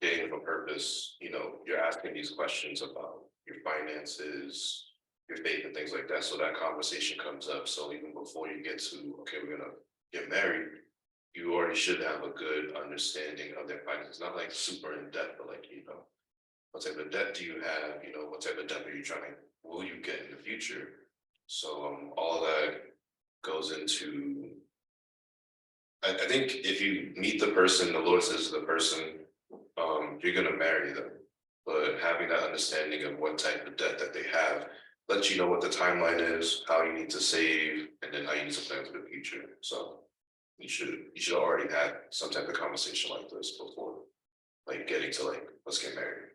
dating for purpose, you're asking these questions about your finances, your faith and things like that. So that conversation comes up. So even before you get to, okay, we're gonna get married, you already should have a good understanding of their finances, not like super in depth, but like, what type of debt do you have? What type of debt are you will you get in the future? So all of that goes into, I think if you meet the person, the Lord says to the person, you're gonna marry them. But having that understanding of what type of debt that they have lets you know what the timeline is, how you need to save, and then how you need to plan for the future. So you should already have some type of conversation like this before, like getting to like, let's get married.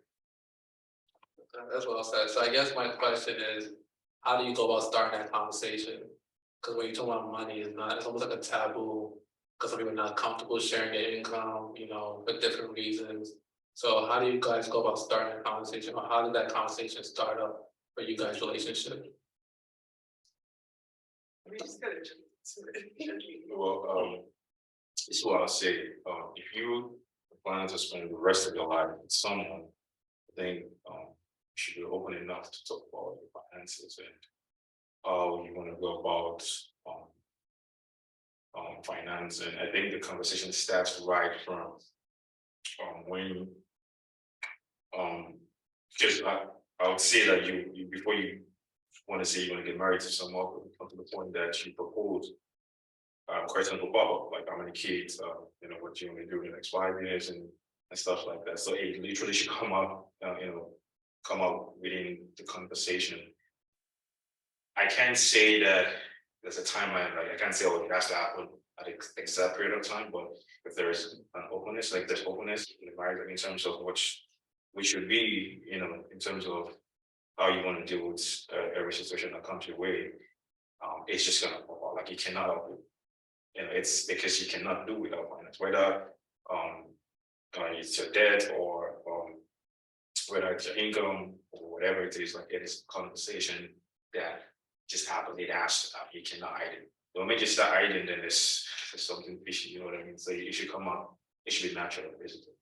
That's well said. So I guess my question is, how do you go about starting that conversation? Because when you talk about money, it's almost like a taboo because some people are not comfortable sharing their income, for different reasons. So how do you guys go about starting a conversation, or how did that conversation start up for you guys' relationship? We just gotta jump into it. Well, this is what I'll say. If you plan to spend the rest of your life with someone, I think you should be open enough to talk about your finances and how you want to go about finance. And I think the conversation starts right from when because I would say that you before you want to say you want to get married to someone, come to the point that you propose questions will pop up, like how many kids, what you want to do in the next 5 years and stuff like that. So it literally should come up, come up within the conversation. I can't say that there's a timeline, like I can't say, oh, it has to happen at an exact period of time, but if there's an openness, like there's openness in the marriage, like in terms of what we should be, in terms of how you want to deal with every situation that comes your way, it's just gonna pop out. Like you cannot help it. It's because you cannot do without finance, whether it's your debt or whether it's your income or whatever it is. Like it is a conversation that just happens. It has to happen. You cannot hide it. The moment you start hiding, then there's something fishy. You know what I mean? So it should come up. It should be natural, basically.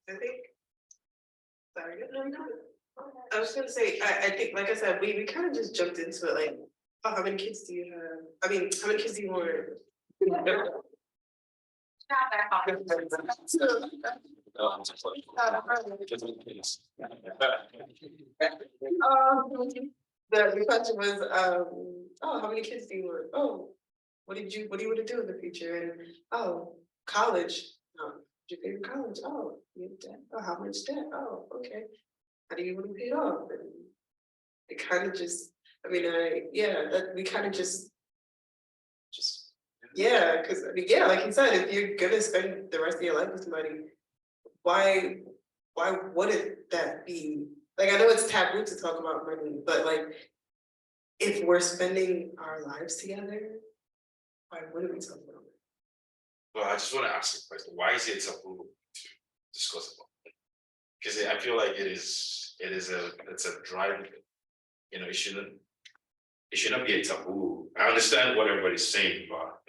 I think. Sorry, no. I was gonna say, I think, like I said, we kind of just jumped into it, like, oh, how many kids do you have? I mean, how many kids do you want? The question was, oh, how many kids do you want? Oh, what do you want to do in the future? And oh, college. Your favorite college? Oh, you have debt. Oh, how much debt? Oh, okay. How do you want to pay it off? And it kind of just, we kind of just because like you said, if you're gonna spend the rest of your life with somebody, why wouldn't that be? Like, I know it's taboo to talk about money, but like, if we're spending our lives together, why wouldn't we talk about it? Well, I just want to ask a question. Why is it taboo to discuss about it? Because I feel like it's a driving. It shouldn't be a taboo. I understand what everybody's saying, but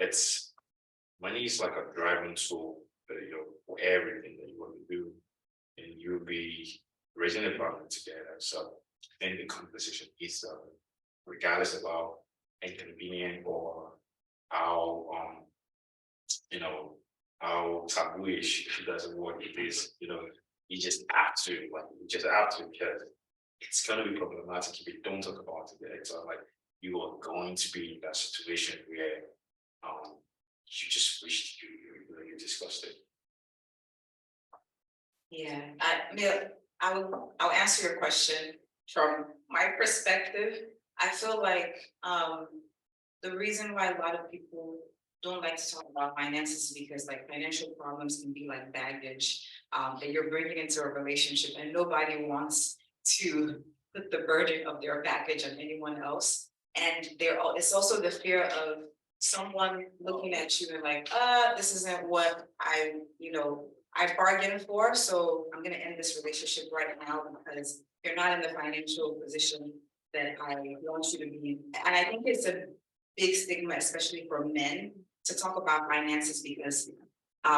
money is like a driving tool, for everything that you want to do, and you'll be raising a family together. So I think the conversation is, regardless of how inconvenient or how how taboo-ish it doesn't work it is, you just have to, because it's gonna be problematic if you don't talk about it. It's like you are going to be in that situation where you just wish you discussed it. Yeah, I'll answer your question from my perspective. I feel like the reason why a lot of people don't like to talk about finances is because like financial problems can be like baggage that you're bringing into a relationship, and nobody wants to put the burden of their baggage on anyone else. And it's also the fear of someone looking at you and like, this isn't what I bargained for, so I'm gonna end this relationship right now because you're not in the financial position that I want you to be in. And I think it's a big stigma, especially for men, to talk about finances because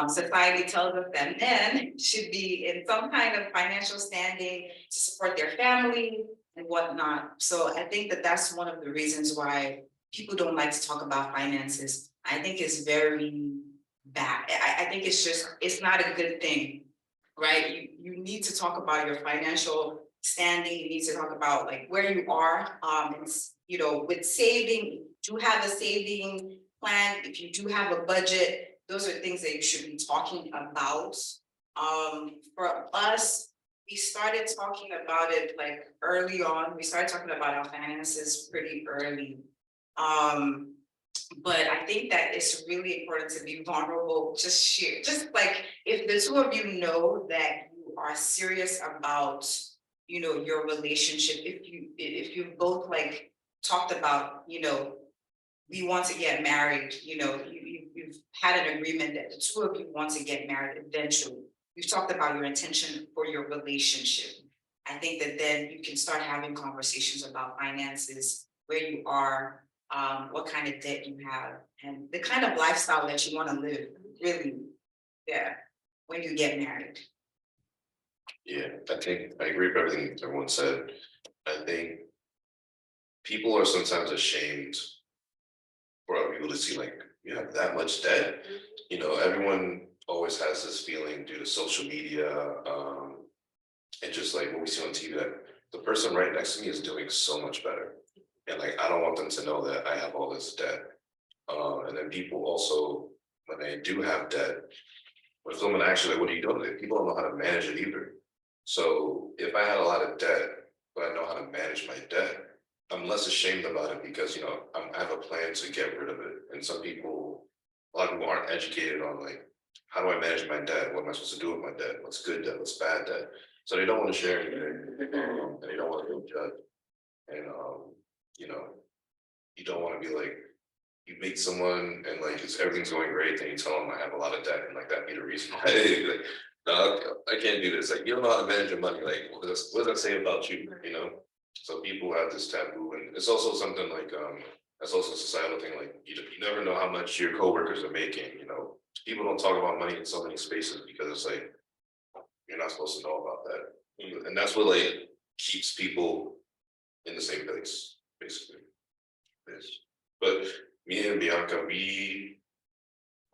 society tells us that men should be in some kind of financial standing to support their family and whatnot. So I think that that's one of the reasons why people don't like to talk about finances. I think it's very bad. I think it's just, it's not a good thing, right? You need to talk about your financial standing. You need to talk about like where you are, and, you know, with saving, do have a saving plan, if you do have a budget, those are things that you should be talking about. For us, we started talking about it like early on. We started talking about our finances pretty early. But I think that it's really important to be vulnerable, just share, just like if the two of you know that you are serious about, you know, your relationship, if you both like talked about, you know, we want to get married, you know, you've had an agreement that the two of you want to get married eventually. You've talked about your intention for your relationship. I think that then you can start having conversations about finances, where you are, what kind of debt you have, and the kind of lifestyle that you want to live, really, yeah, when you get married. Yeah, I think I agree with everything everyone said. I think people are sometimes ashamed for other people to see like, you have that much debt. You know, everyone always has this feeling due to social media, and just like what we see on TV, that the person right next to me is doing so much better. And like, I don't want them to know that I have all this debt. And then people also, when they do have debt, when someone actually, like, what are you doing with it? People don't know how to manage it either. So if I had a lot of debt, but I know how to manage my debt, I'm less ashamed about it because, you know, I have a plan to get rid of it. And some people, a lot of people aren't educated on like, how do I manage my debt? What am I supposed to do with my debt? What's good debt? What's bad debt? So they don't want to share anything, and they don't want to feel judged. And you know, you don't want to be like, you meet someone and like everything's going great, then you tell them I have a lot of debt, and like that be the reason why like, no, I can't do this. Like, you don't know how to manage your money. Like, what does that say about you? You know? So people have this taboo, and it's also something like that's also a societal thing. Like, you never know how much your coworkers are making. You know, people don't talk about money in so many spaces because it's like you're not supposed to know about that, and that's what like keeps people in the same place, basically. Yes. But me and Bianca, we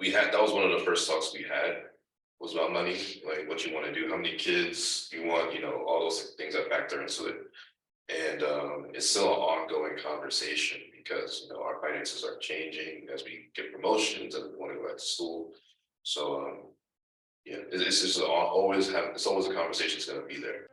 had, that was one of the first talks we had, was about money, like what you want to do, how many kids you want, you know, all those things that factor into it. And it's still an ongoing conversation because, you know, our finances are changing as we get promotions and we want to go back to school. So yeah, it's just always a conversation that's going to be there.